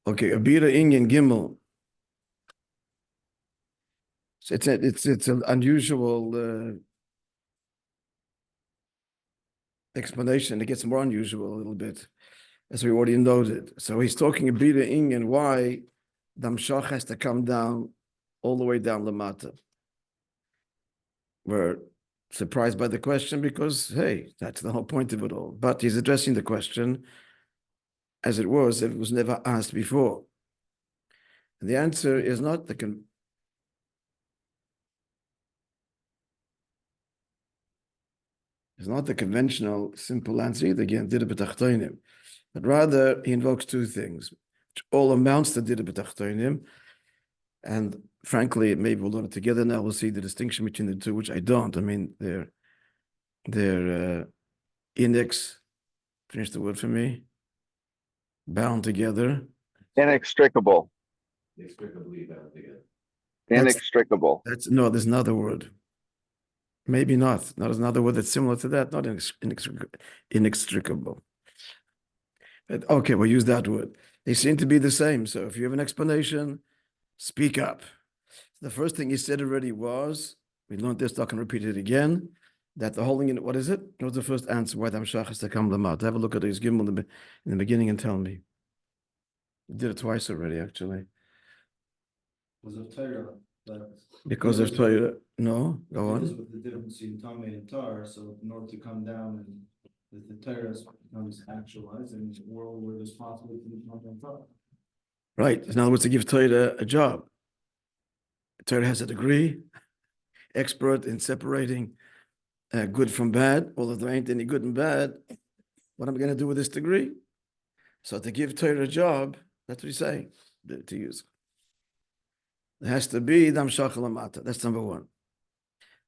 Okay, Abira Inyan Gimel. It's an unusual explanation. It gets more unusual a little bit, as we already noted. So he's talking Abira Inyan why the Hamshach has to come down all the way down Lamata. We're surprised by the question because, hey, that's the whole point of it all. But he's addressing the question as it was never asked before. And the answer is not the conventional simple answer either. Again, did it b'tachtonim, but rather he invokes two things, which all amounts to did it b'tachtonim. And frankly, maybe we'll learn it together now. We'll see the distinction between the two, which I don't. I mean, they're index. Finish the word for me. Bound together. Inextricable. Inextricably bound together. Inextricable. There's another word. Maybe not. There's another word that's similar to that. Not inextricable. But okay, we'll use that word. They seem to be the same. So if you have an explanation, speak up. The first thing he said already was, we learned this, not going to repeat it again, that the whole thing, what is it? What was the first answer? Why the Hamshach has to come Lamat? Have a look at his Gimel in the beginning and tell me. We did it twice already, actually. Was of Torah. Because of Torah. No, go on. Because with the difference in Tame and Tar, so in order to come down and the Torah becomes actualized and we're responsible for the Tame and Tar. Right. In other words, to give Torah a job. Torah has a degree, expert in separating good from bad. Well, if there ain't any good and bad, what am I going to do with this degree? So to give Torah a job, that's what he's saying, to use. There has to be the Hamshach Lamata. That's number one.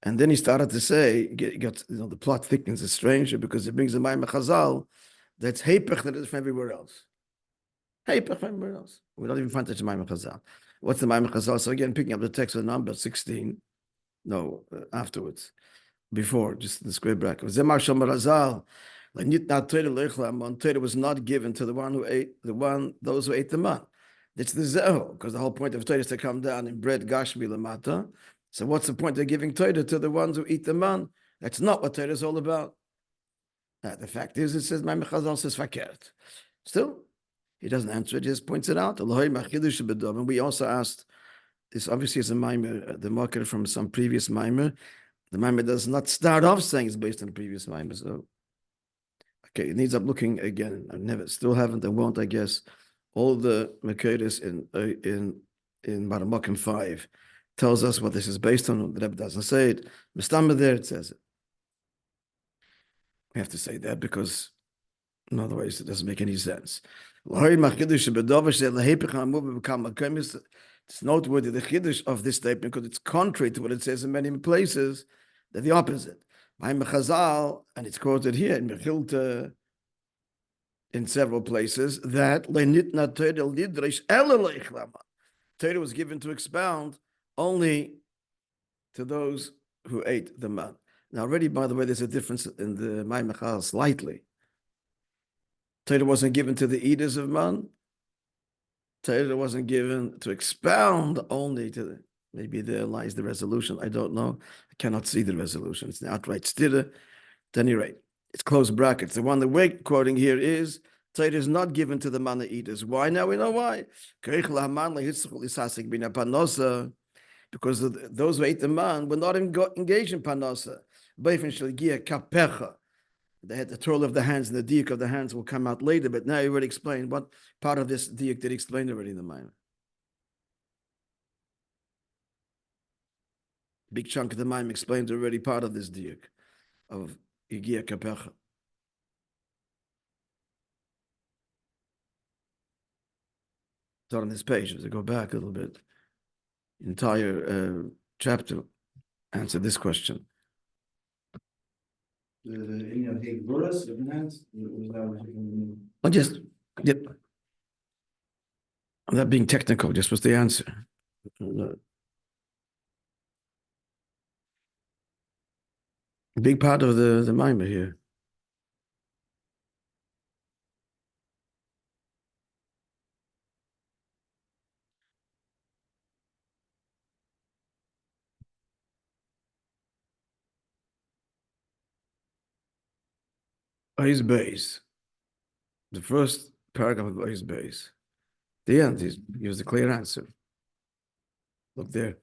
And then he started to say, the plot thickens, it's stranger because it brings the Maimar Chazal that's heipech that is from everywhere else. Heipech from everywhere else. We don't even find such a Maimar Chazal. What's the Maimar Chazal? So again, picking up the text of number 16. No, afterwards. Before, just the square bracket. Zemar Shomer Chazal. Torah was not given to the one who ate those who ate the man. It's the zeho, because the whole point of Torah is to come down in bread gashmi lamata. So what's the point of giving Torah to the ones who eat the man? That's not what Torah is all about. The fact is, it says, Maimar Chazal says fakert. Still, he doesn't answer it, he just points it out. And we also asked, this obviously is a Maimar, the marker from some previous Maimar. The Maimar does not start off saying it's based on the previous Maimar. So, okay, it needs up looking again. I still haven't, and won't, I guess. All the Makeres in Maramokim 5 tells us what this is based on. The Rebbe doesn't say it. Mistama there, it says it. We have to say that because otherwise it doesn't make any sense. It's noteworthy, the chiddush of this statement, because it's contrary to what it says in many places, that the opposite. Maimar Chazal, and it's quoted here in Mechilta, in several places, that Torah was given to expound only to those who ate the man. Now, already, by the way, there's a difference in the Maimar Chazal slightly. Torah wasn't given to the eaters of man. Torah wasn't given to expound only to the, maybe there lies the resolution. I don't know. I cannot see the resolution. It's the outright stira. At any rate, it's closed brackets. The one that we're quoting here is, Torah is not given to the manna eaters. Why? Now we know why. Because those who ate the man were not engaged in panosa. Yegiah, Kapecho. They had the twirl of the hands, and the diuk of the hands will come out later, but now he already explained what part of this diuk did he explain already in the mind. Big chunk of the mind explained already part of this diuk of Yegiah Kapecho. It's on this page. As I go back a little bit, entire chapter answer this question. I'm not being technical. Just was the answer. A big part of the Maimar here. Ois Beis. The first paragraph of Ois Beis. The end gives a clear answer. Look there.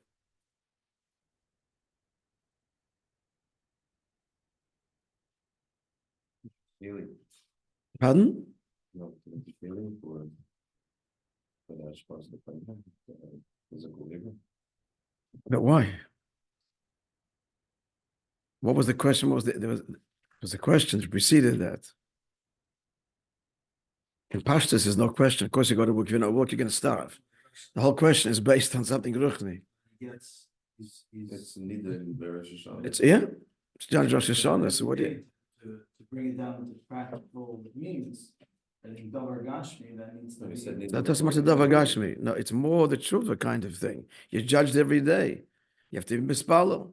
Feeling, Pardon? no, feeling for that supposed to come, physical labor. But why? What was the question? What was there was a question that preceded that. In Pashtus, there's no question. Of course, you go to work. If you don't work, you're going to starve. The whole question is based on something ruchni. Yes, it's needed in the Rosh Hashanah. It's It's John Rosh Hashanah. So what do you? To bring it down to practical means, and in Davar Gashmi, that needs to be. That doesn't much a davar gashmi. No, it's more the tshuva kind of thing. You're judged every day. You have to be mispalo.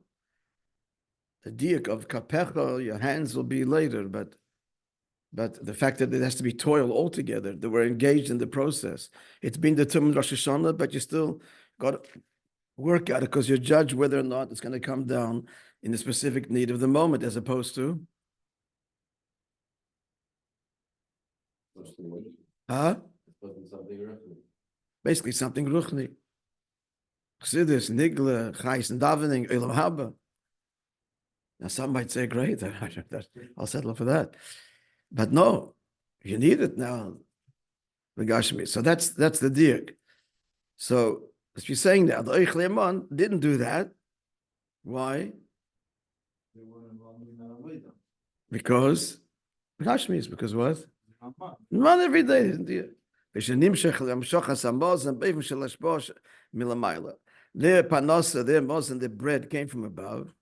The diak of Kapecho, your hands will be later, but the fact that it has to be toil altogether, that we're engaged in the process. It's been determined Rosh Hashanah, but you still got to work at it because you're judged whether or not it's going to come down in the specific need of the moment, as opposed to basically something ruchni. Chassidus, nigle, chayis, and davening, elam haba. Now some might say, great, I'll settle for that. But no, you need it now. So that's the diak. So as you're saying now, the Oich Le'eman didn't do that. Why? They weren't involved in that Avodah. Because what? Not every day. Their panosa, their mos, and the bread came from above.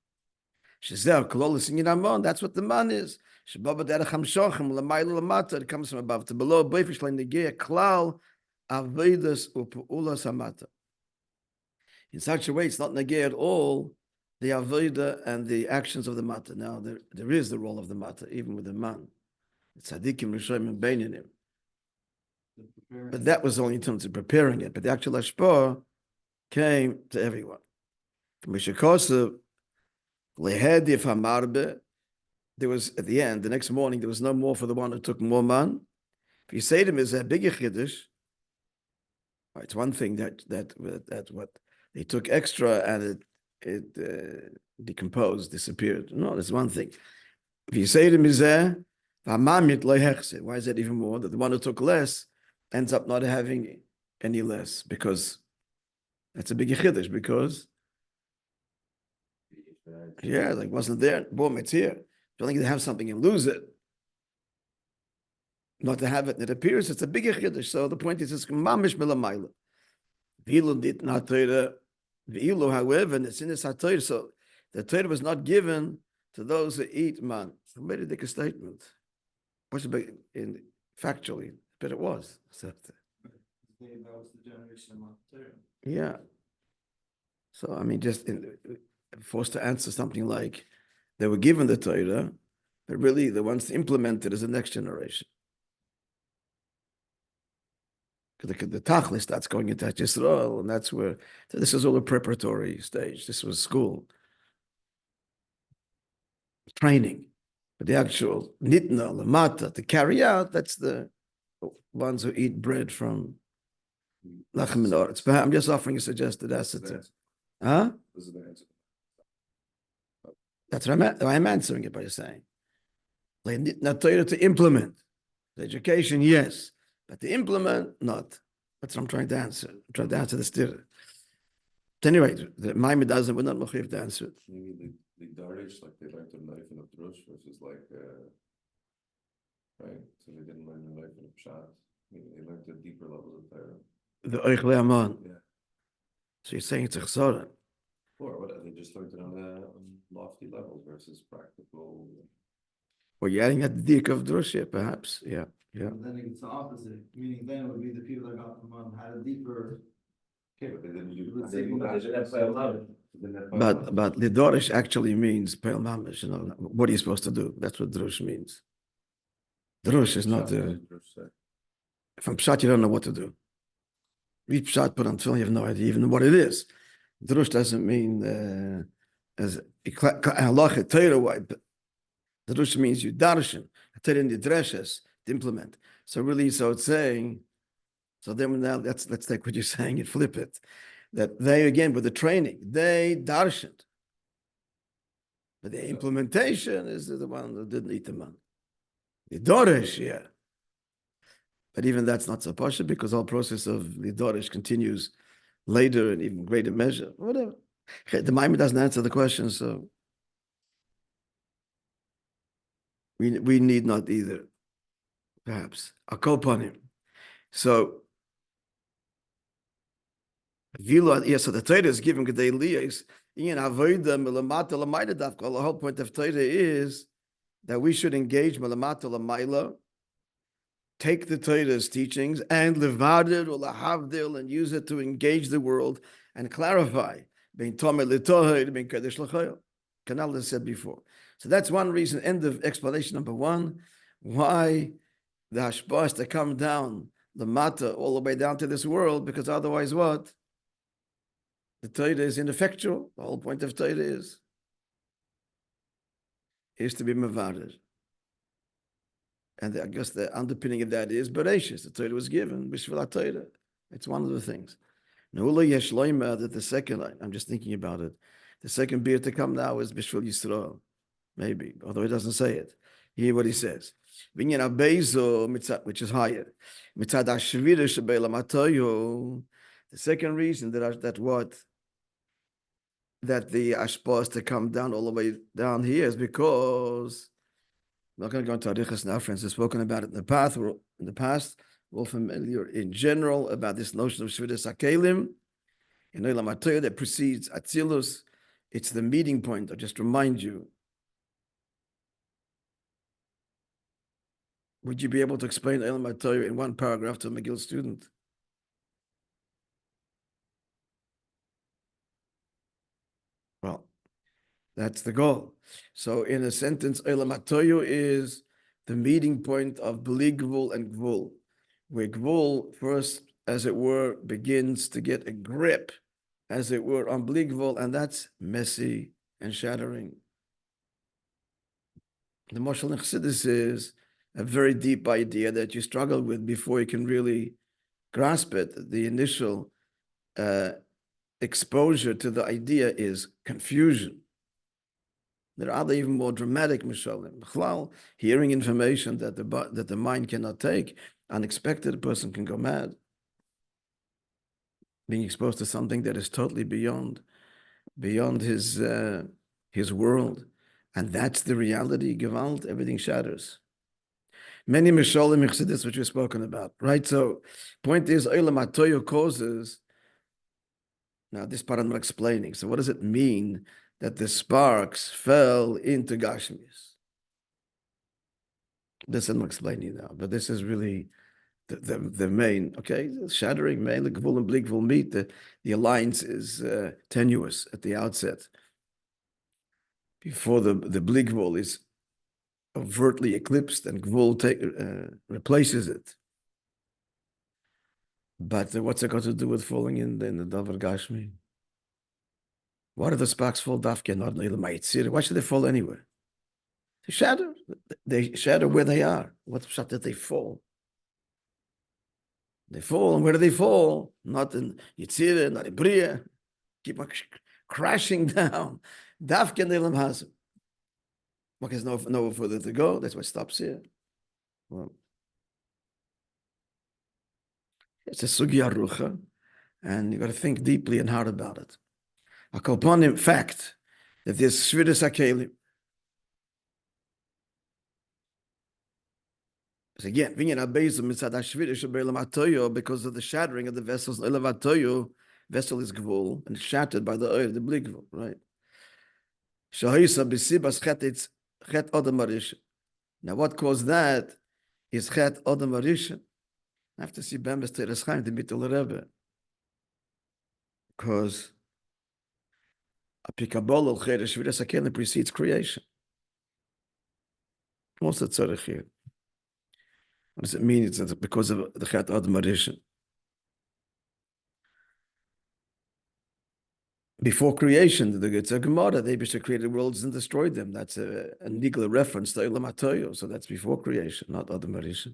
That's what the man is. It comes from above to below. In such a way, it's not negay at all the avodah and the actions of the matter. Now, there is the role of the matter, even with the man. It's tzaddikim, rishonim, and beinanim. But that was only in terms of preparing it. But the actual hashpah came to everyone. There was, at the end, the next morning, there was no more for the one who took more man. If you say to him, is a bigger chiddush, it's one thing that what they took extra and it decomposed, disappeared. No, that's one thing. If you say to him, why is that even more? That the one who took less ends up not having any less, because that's a bigger chiddush, because like wasn't there, boom, it's here. Don't think they have something and lose it. Not to have it, and it appears it's a bigger chiddush. So the point is, it's mamish milamayla. V'ilu did not Torah. V'ilu, however, and it's in this Torah. So the Torah was not given to those who eat man. I made a big statement. What's big in factually, but it was. So, That was the generation of Torah. yeah. So I mean, just forced to answer something like they were given the Torah, but really the ones to implement it is the next generation. Because the tachlis starts going into Yisrael, and that's where, so this is all a preparatory stage. This was school. Training. But the actual nitna, lamata, to carry out, that's the ones who eat bread from lachem and oretz. But I'm just offering a suggested answer. Huh? That's what I'm answering it by saying. Not to implement. The education, yes. But to implement, not. That's what I'm trying to answer. I'm trying to answer the stir. At any rate, the Maimon doesn't, we're not mechuyev to answer it. Maybe the Darish, like they learned a knife in a drush versus like, right? So they didn't learn the knife in a pshat. Maybe they learned the deeper levels of Torah. The Oich Le'aman. Yeah. So you're saying it's a chesara. Or what? They just learned it on lofty levels versus practical. Or you're adding at the dik of drush, perhaps. Yeah. And then it's the opposite, meaning then it would be the people that got from on had a deeper. Okay, but they didn't use. But the Dorish actually means Peil Mamish, what are you supposed to do? That's what Drush means. Drush is not from Pshat, you don't know what to do. Read Pshat, put on Tefillin, you have no idea even what it is. Drush doesn't mean as halacha Torah. Drush means you darshan. Torah nidreshes to implement. So really, so it's saying, so then now let's take what you're saying and flip it. That they, again, with the training, they darshaned. But the implementation is the one that didn't eat the man. The Dorish, yeah. But even that's not so partial because the whole process of the Dorish continues later in even greater measure. Whatever. The Maimon doesn't answer the question, so we need not either, perhaps. I'll call upon him. So, yes, so the Torah is given Gedei Liyos. The whole point of Torah is that we should engage Melamata Lamaila, take the Torah's teachings and levadid or lahavdil and use it to engage the world and clarify. Kanal has said before. So that's one reason, end of explanation number one, why the hashpah has to come down the mata all the way down to this world, because otherwise what? The Torah is ineffectual. The whole point of Torah is to be mavadid. And I guess the underpinning of that is Bereshis. The Torah was given, Bishvil Torah. It's one of the things. Neula yesh loima, that the second, I'm just thinking about it, the second beer to come now is Bishvil Yisrael. Maybe, although he doesn't say it. Hear what he says. Which is higher. The second reason that the ashpah is to come down all the way down here is because I'm not going to go into Arichas now, friends. I've spoken about it in the past. We're all familiar in general about this notion of Shvidas HaKelim in Olam HaTorah that precedes Atzilus. It's the meeting point. I'll just remind you. Would you be able to explain Olam HaTorah in one paragraph to a McGill student? Well, that's the goal. So in a sentence, Olam HaTorah is the meeting point of Bli Gvul and Gvul, where Gvul first, as it were, begins to get a grip, as it were, on Bli Gvul, and that's messy and shattering. The Moshel in Chassidus is a very deep idea that you struggle with before you can really grasp it. The initial exposure to the idea is confusion. There are other even more dramatic mishalim. Hearing information that the mind cannot take, unexpected, a person can go mad. Being exposed to something that is totally beyond his world, and that's the reality. Gewalt, everything shatters. Many mishalim chassidus which we've spoken about, right? So, point is, Olam HaTorah causes. Now, this part I'm not explaining. So, what does it mean that the sparks fell into Gashmias? This I'm not explaining now, but this is really the main, okay? Shattering, main, the Gvul and Bli Gvul meet. The alliance is tenuous at the outset. Before the Bli Gvul is overtly eclipsed and Gvul replaces it. But what's it got to do with falling in the Davar Gashmi? Why do the sparks fall dafke not in the Why should they fall anywhere? They shatter. They shatter where they are. What's the shot that they fall? They fall, and where do they fall? Not in Yitzira, not in Bria. Keep on crashing down. Dafke in the Ilam Hazim. There's no further to go. That's why it stops here. Well, it's a sugya rucha, and you've got to think deeply and hard about it. I call upon him fact that there's Shvidas HaKelim. Again, because of the shattering of the vessels, vessel is Gvul, and it's shattered by the oil, the Bli Gvul, right? Now, what caused that is Chet Adam Arishan. I have to see Bemes Teres Chaim, the Bittul Rebbe, because a pikabol al Chet Shviras HaKelim precedes creation. What's the tzarech here? What does it mean? It's because of the Chet Adam Arishan. before creation, it's a Gemara. They used to create the worlds and destroyed them. That's a legal reference to Olam HaToyo. So that's before creation, not Adam Rishon.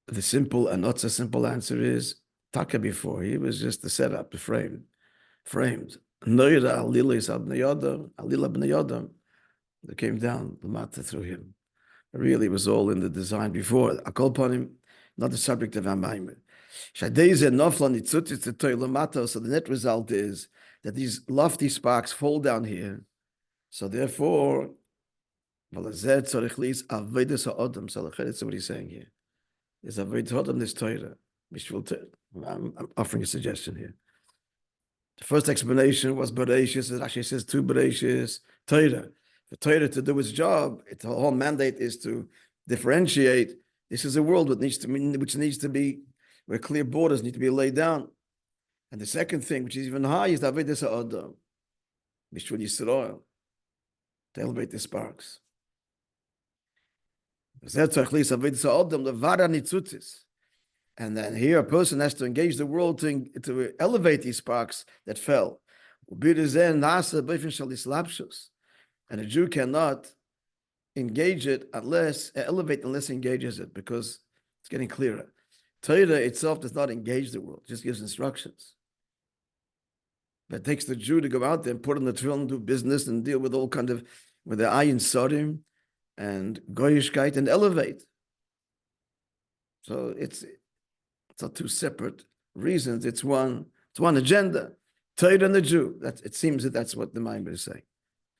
The simple and not so simple answer is Taka before. He was just the setup, the framed. Noira Alilis Abnayadam, Alila Abnayadam, that came down the matter through him. It really was all in the design before. Akol upon him, not the subject of Amayim. So the net result is that these lofty sparks fall down here. So therefore, that's what he's saying here. There's avodah this Torah. I'm offering a suggestion here. The first explanation was Bereshis. It actually says two Bereshis. Torah. For Torah to do its job, its whole mandate is to differentiate. This is a world which needs to be, where clear borders need to be laid down. And the second thing, which is even higher, is avodah ha'adam, Mishul Yisrael, to elevate the sparks. And then here a person has to engage the world to elevate these sparks that fell. And a Jew cannot engage it elevate unless he engages it, because it's getting clearer. Torah itself does not engage the world, it just gives instructions. But it takes the Jew to go out there and put on the tefillin, do business, and deal with all kind of, with the ayin sodim and goyishkeit, and elevate. So it's not two separate reasons. It's one agenda. Torah and the Jew. It seems that that's what the Maimon is saying.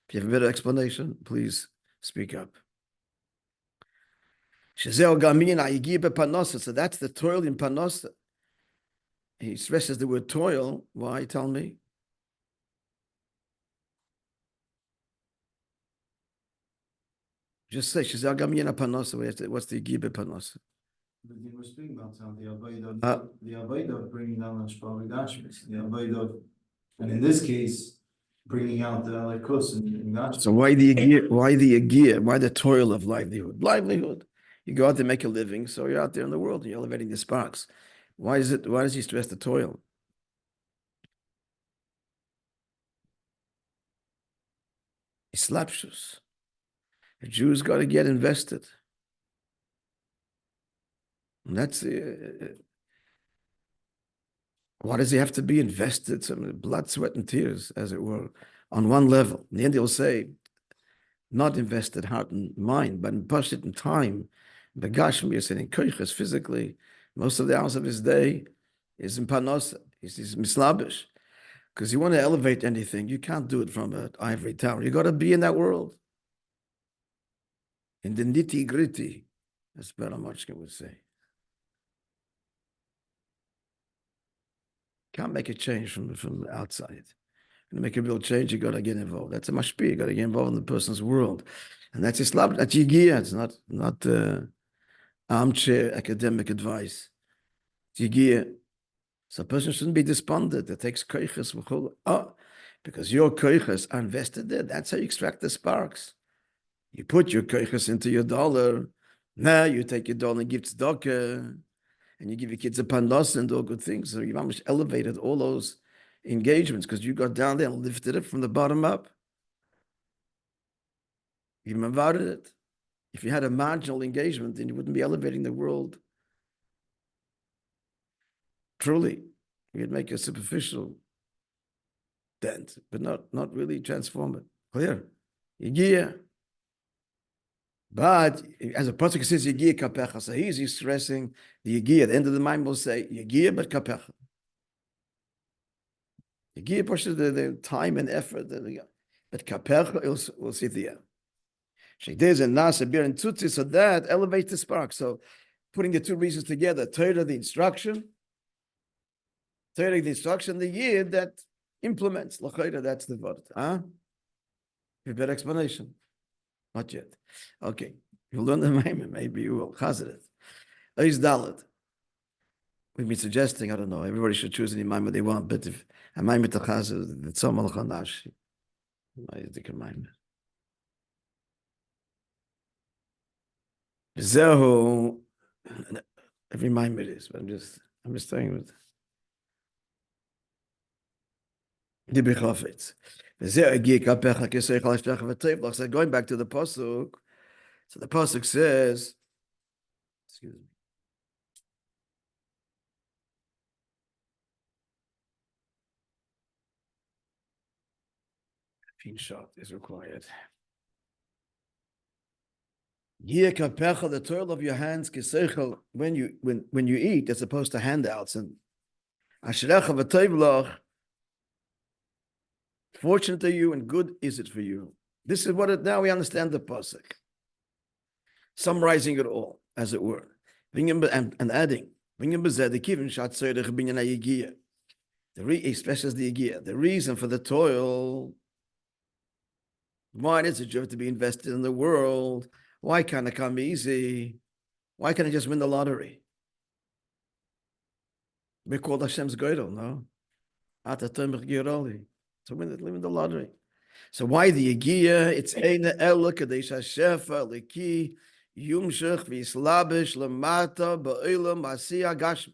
If you have a better explanation, please speak up. So that's the toil in panosa. He stresses the word toil. Why? Tell me. Just say Shazal Gamin panosa. What's the Yegiah panosa? But they were speaking about something, the avoid of bringing down the Gashmis, the avoid of, and in this case, bringing out the Lekos and Gashmis. So why the Yegiah? Why the toil of livelihood? Livelihood. You go out to make a living, so you're out there in the world and you're elevating the sparks. Why does he stress the toil? Islapshus. The Jews got to get invested. And that's why does he have to be invested? Some blood, sweat, and tears, as it were, on one level. In the end, he'll say, not invested heart and mind, but invested in time. The Gashmi in Koiches, physically, most of the hours of his day is in Panosa. He's mislabish. Because you want to elevate anything, you can't do it from an ivory tower. You got to be in that world. In the nitty-gritty, as Beramochkin would say. Can't make a change from the outside. To make a real change, you got to get involved. That's a mashpia. You got to get involved in the person's world. And that's Islam. That's Yegiah. It's not armchair academic advice. It's Yegiah. So a person shouldn't be despondent. It takes koiches. Because your koiches are invested there. That's how you extract the sparks. You put your koiches into your dollar. Now you take your dollar and give tzedakah. And you give your kids a pandas and all good things. So you've almost elevated all those engagements because you got down there and lifted it from the bottom up. You mavaded it. If you had a marginal engagement, then you wouldn't be elevating the world. Truly, you'd make a superficial dent, but not really transform it. Clear? Yegiah. But as a pasuk says Yegiah Kapecho, so he's stressing the Yegiah. At the end of the mind will say Yegiah but Kapecho. Yegiah pushes the time and effort, but Kapecho will sit there. There's a nasa bir and tzutzi, so that elevates the spark. So putting the two reasons together, Torah the instruction, the year that implements. That's the word. A better explanation. Not yet. Okay. You'll learn the Maimon. Maybe you will. Chazir it. Ois Dalet. We've been suggesting, I don't know, everybody should choose any Maimon they want, but if a Maimon to Chazir, it's some Malchanash. I think a Maimon. Zehu, every Maimon is, but I'm just I'm just saying with Dibri Chafetz. So going back to the pasuk, so the pasuk says, excuse me. Clean shot is required. Kapecho, the toil of your hands, when you eat, as opposed to handouts, and fortunate are you and good is it for you. This is what it, now we understand the pasuk, summarizing it all, as it were, and adding. Especially as the Yegiah, the reason for the toil. Why is it you have to be invested in the world? Why can't it come easy? Why can't I just win the lottery? We're called Hashem's Geidel, no? So win the lottery. So why the Yegiah? It's Eina Ela Kadesh Hashefa Leki Yumshach V'islabish Lamata Ba'ila Masiya Gashmi.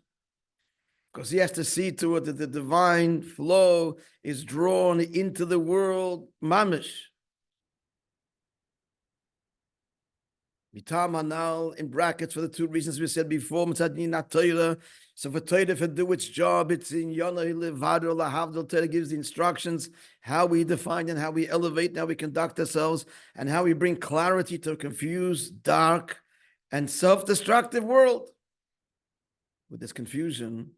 Because he has to see to it that the divine flow is drawn into the world, mamish. Now in brackets for the two reasons we said before. So for Torah to do its job, it's in Yonah Levado Lahavdil. Torah gives the instructions, how we define and how we elevate, and how we conduct ourselves, and how we bring clarity to a confused, dark, and self-destructive world. With this confusion,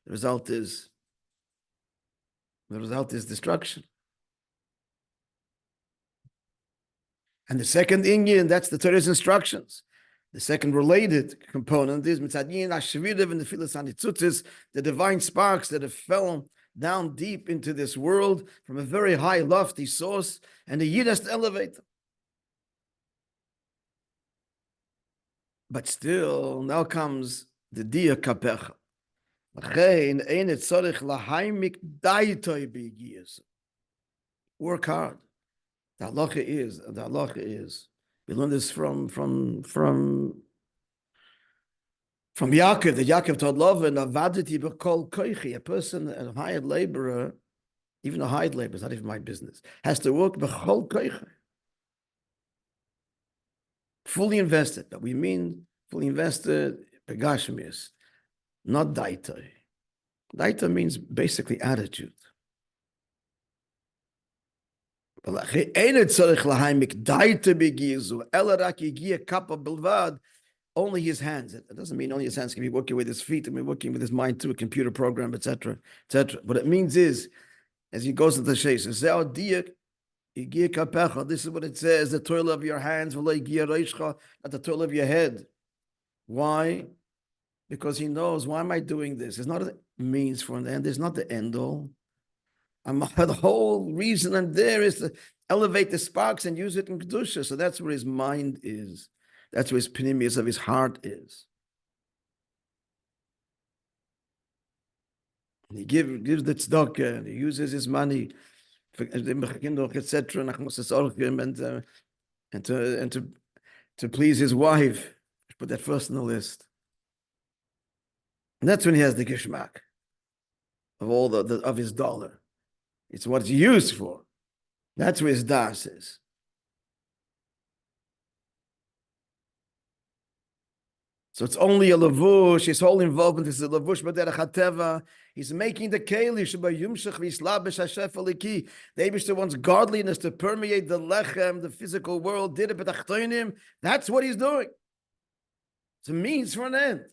the result is destruction. And the second inyan, that's the Torah's instructions. The second related component is the divine sparks that have fallen down deep into this world from a very high, lofty source, and the Yid has to elevate them. But still, now comes the Dia Kapecho. Work hard. The halacha is. We learned this from Yaakov. That Yaakov told Lavan, "Avadati b'kol koichi." A person, a hired laborer, even a hired laborer, it's not even my business, has to work b'kol koichi, fully invested. But we mean fully invested begashmis, not daita. Daita means basically attitude. Only his hands. It doesn't mean only his hands can be working with his feet and be working with his mind too, a computer program, etc., etc. What it means is, as he goes into the Sheish, this is what it says: the toil of your hands, not the toil of your head. Why? Because he knows, why am I doing this? It's not a means for an end. It's not the end all. The whole reason I'm there is to elevate the sparks and use it in Kedusha. So that's where his mind is. That's where his pnimius of his heart is. And he gives the tzedakah, and he uses his money for etc. And to please his wife. Put that first on the list. And that's when he has the gishmak of all of his dollar. It's what it's used for. That's where his das is. So it's only a lavush. His whole involvement is a lavush b'derech hateva. He's making the keli sheba yumshach v'islabish hashef aliki. The Eibishter wants godliness to permeate the lechem, the physical world. Did it b'tachtonim. That's what he's doing. It's a means for an end.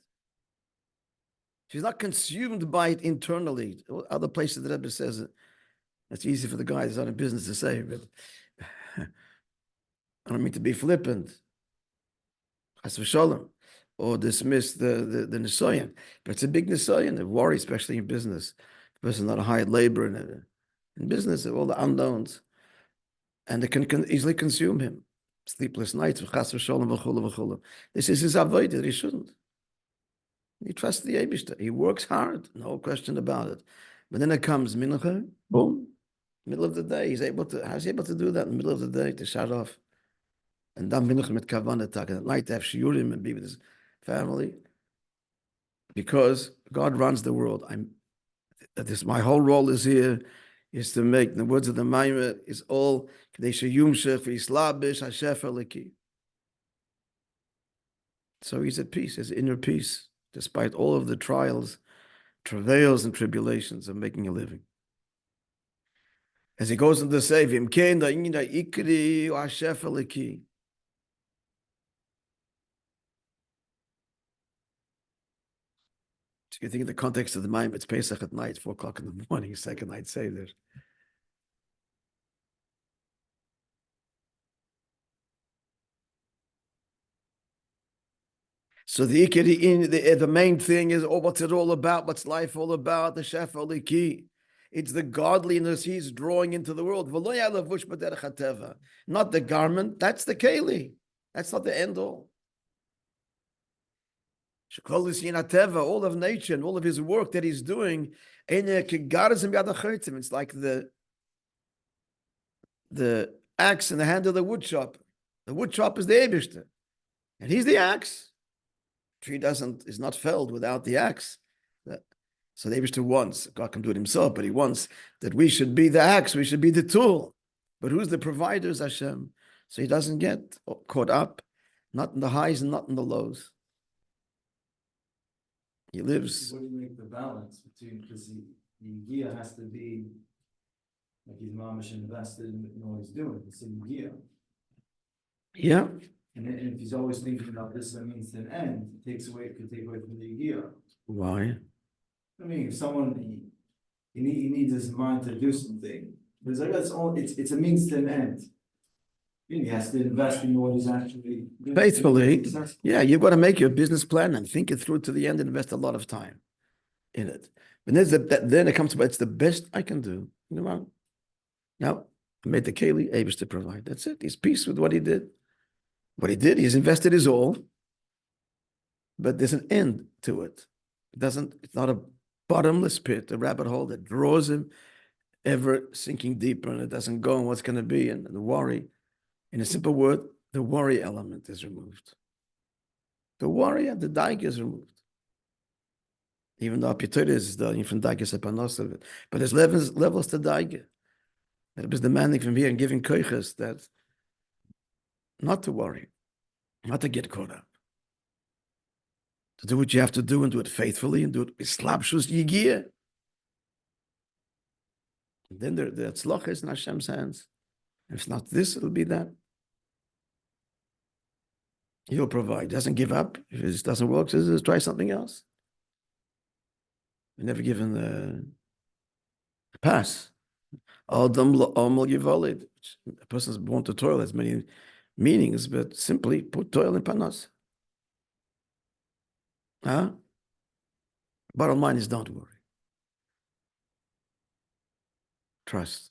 She's not consumed by it internally. Other places the Rebbe says it. That's easy for the guy that's not in business to say, but I don't mean to be flippant, chas v'sholem, or dismiss the nisoyan. But it's a big nisoyan, a worry, especially in business. The person not a hired labor in business, all the unknowns, and it can easily consume him. Sleepless nights, chas v'sholem, v'chula v'chula. This is his avodah that he shouldn't. He trusts the Eibishter. He works hard, no question about it. But then it comes mincha, boom. Middle of the day, how's he able to do that in the middle of the day to shut off? And then mincha mit kavanah tak, and at night to have shiurim and be with his family. because God runs the world. My whole role is here, is to make, in the words of the Maamar, is all so he's at peace, his inner peace, despite all of the trials, travails, and tribulations of making a living. As he goes into the Savior, you think in the context of the Maamar, it's Pesach at night, 4 o'clock in the morning, second night Seder. So the main thing is, what's it all about? What's life all about? The Shefa Liki. It's the godliness he's drawing into the world. Not the garment, that's the keli. That's not the end all. All of nature and all of his work that he's doing, it's like the axe in the hand of the wood chopper. The wood chopper is the Eibishter, and he's the axe. Tree is not felled without the axe. So the Eibishter wants, God can do it himself, but he wants that we should be the axe, we should be the tool. But who's the provider is Hashem. So he doesn't get caught up, not in the highs and not in the lows. He lives. What do you make the balance between, because the Yegiah has to be like he's mamish invested in what he's doing. It's in Yegiah. Yeah. And if he's always thinking about this, that means to an end, it could take away from the Yegiah. Why? I mean, if someone he needs his mind to do something, because like it's a means to an end. He has to invest in what he's actually doing. Faithfully, yeah, you've got to make your business plan and think it through to the end and invest a lot of time in it. And then it comes to, it's the best I can do. You know, now, I made the keli, Abish to provide. That's it. He's peace with what he did. What he did, he's invested his all, but there's an end to it. It's not a bottomless pit, a rabbit hole that draws him ever sinking deeper, and it doesn't go on what's going to be, and the worry. In a simple word, the worry element is removed. The worry and the daig is removed. Even though Apitur is the different daig panos of it. But there's levels to daig. That is demanding from here and giving koiches that not to worry, not to get caught up. To do what you have to do and do it faithfully and do it with slapshus Yegiah. Then the tzloch is in Hashem's hands. If it's not this, it'll be that. He'll provide. Doesn't give up. If it doesn't work, says try something else. We're never given the pass. Adomo Yivolid. A person is born to toil has many meanings, but simply put toil in panos. Huh? Bottom line is don't worry. Trust.